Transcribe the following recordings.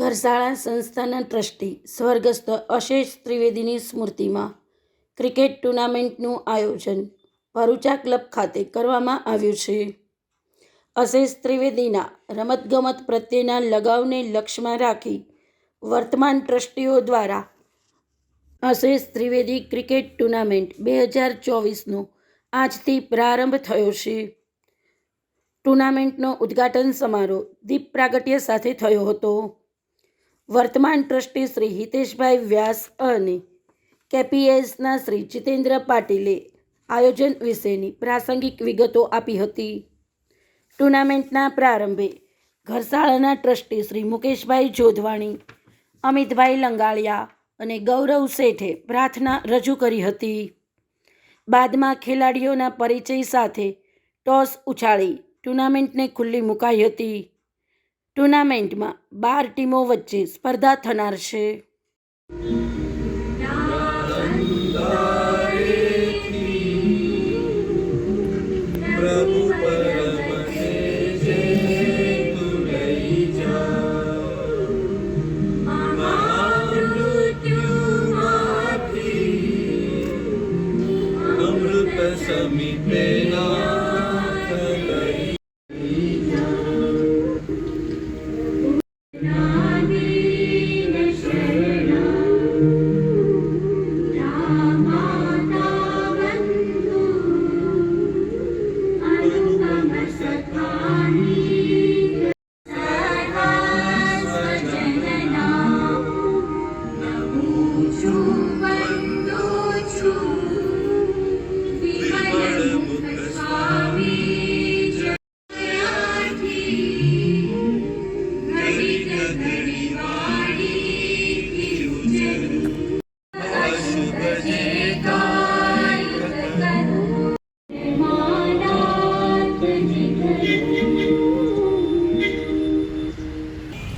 ઘરશાળા સંસ્થાના ટ્રસ્ટી સ્વર્ગસ્થ અશેષ ત્રિવેદીની સ્મૃતિમાં ક્રિકેટ ટુર્નામેન્ટનું આયોજન ભરૂચા ક્લબ ખાતે કરવામાં આવ્યું છે. અશેષ ત્રિવેદીના રમતગમત પ્રત્યેના લગાવને લક્ષ્યમાં રાખી વર્તમાન ટ્રસ્ટીઓ દ્વારા અશેષ ત્રિવેદી ક્રિકેટ ટુર્નામેન્ટ 2024નો આજથી પ્રારંભ થયો છે. ટુર્નામેન્ટનો ઉદ્ઘાટન સમારોહ દીપ પ્રાગટ્ય સાથે થયો હતો. વર્તમાન ટ્રસ્ટી શ્રી હિતેશભાઈ વ્યાસ અને કેપીએસના શ્રી જીતેન્દ્ર પાટીલે આયોજન વિશેની પ્રાસંગિક વિગતો આપી હતી. ટુર્નામેન્ટના પ્રારંભે ઘરશાળાના ટ્રસ્ટી શ્રી મુકેશભાઈ જોધવાણી, અમિતભાઈ લંગાળિયા અને ગૌરવ શેઠે પ્રાર્થના રજૂ કરી હતી. બાદમાં ખેલાડીઓના પરિચય સાથે ટોસ ઉછાળી ટુર્નામેન્ટને ખુલ્લી મુકાઈ હતી. ટુર્નામેન્ટમાં 12 ટીમો વચ્ચે સ્પર્ધા થનાર છે.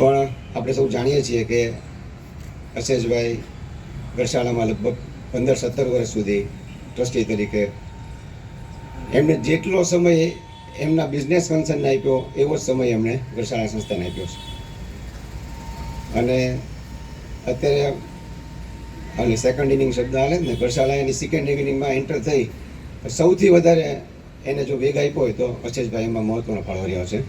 પણ આપણે સૌ જાણીએ છીએ કે અશેષભાઈ ઘરશાળામાં લગભગ 15-17 વર્ષ સુધી ટ્રસ્ટી તરીકે એમને જેટલો સમય એમના બિઝનેસ કન્સર્નને આપ્યો એવો જ સમય એમણે ઘરશાળા સંસ્થાને આપ્યો છે. અને અત્યારે અને સેકન્ડ ઇનિંગ શબ્દ હાલે ને, ઘરશાળા એની સેકન્ડ ઇનિંગમાં એન્ટર થઈ સૌથી વધારે એને જો વેગ આપ્યો હોય તો અશેષભાઈ એમાં મહત્વનો ફાળો રહ્યો છે.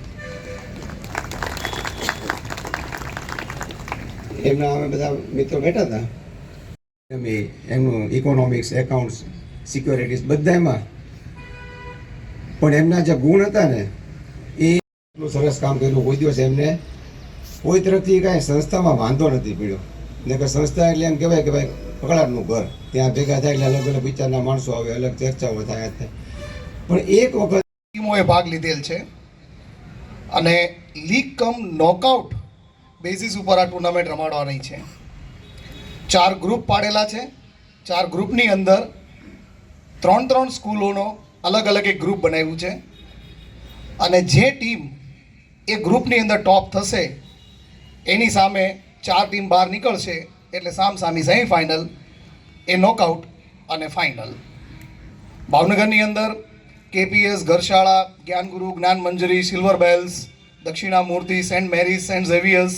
એમના અમે બધા મિત્રો બેઠા હતા, એમનું ઇકોનોમિક્સ, એકાઉન્ટ્સ, સિક્યોરિટીઝ બધા એમાં, પણ એમના જે ગુણ હતા ને એ એટલું સરસ કામ કર્યું. કોઈ દિવસ એમને કોઈ તરફથી કાંઈ સંસ્થામાં વાંધો નથી પડ્યો. ને કે સંસ્થા એટલે એમ કહેવાય કે ભાઈ પકડાટનું ઘર, ત્યાં ભેગા થાય એટલે અલગ અલગ વિચારના માણસો આવે, અલગ ચર્ચાઓ થાય. પણ એક વખત ટીમોએ ભાગ લીધેલ છે અને લીગ કમ નોકઆઉટ બેઝિસ ઉપર આ ટુર્નામેન્ટ રમાડવાની છે. 4 ગ્રુપ પાડેલા છે. 4 ગ્રુપની અંદર 3 સ્કૂલોનો અલગ અલગ એક ગ્રુપ બનાવ્યું છે અને જે ટીમ એ ગ્રુપની અંદર ટોપ થશે એની સામે 4 ટીમ બહાર નીકળશે, એટલે સામસામી સેમિફાઇનલ, એ નોકઆઉટ અને ફાઇનલ. ભાવનગરની અંદર KPS, Gharshala, Gyanguru, Gyan Manjari, silver bells, Dakshinamurti, saint Mary's, saint Xavier's,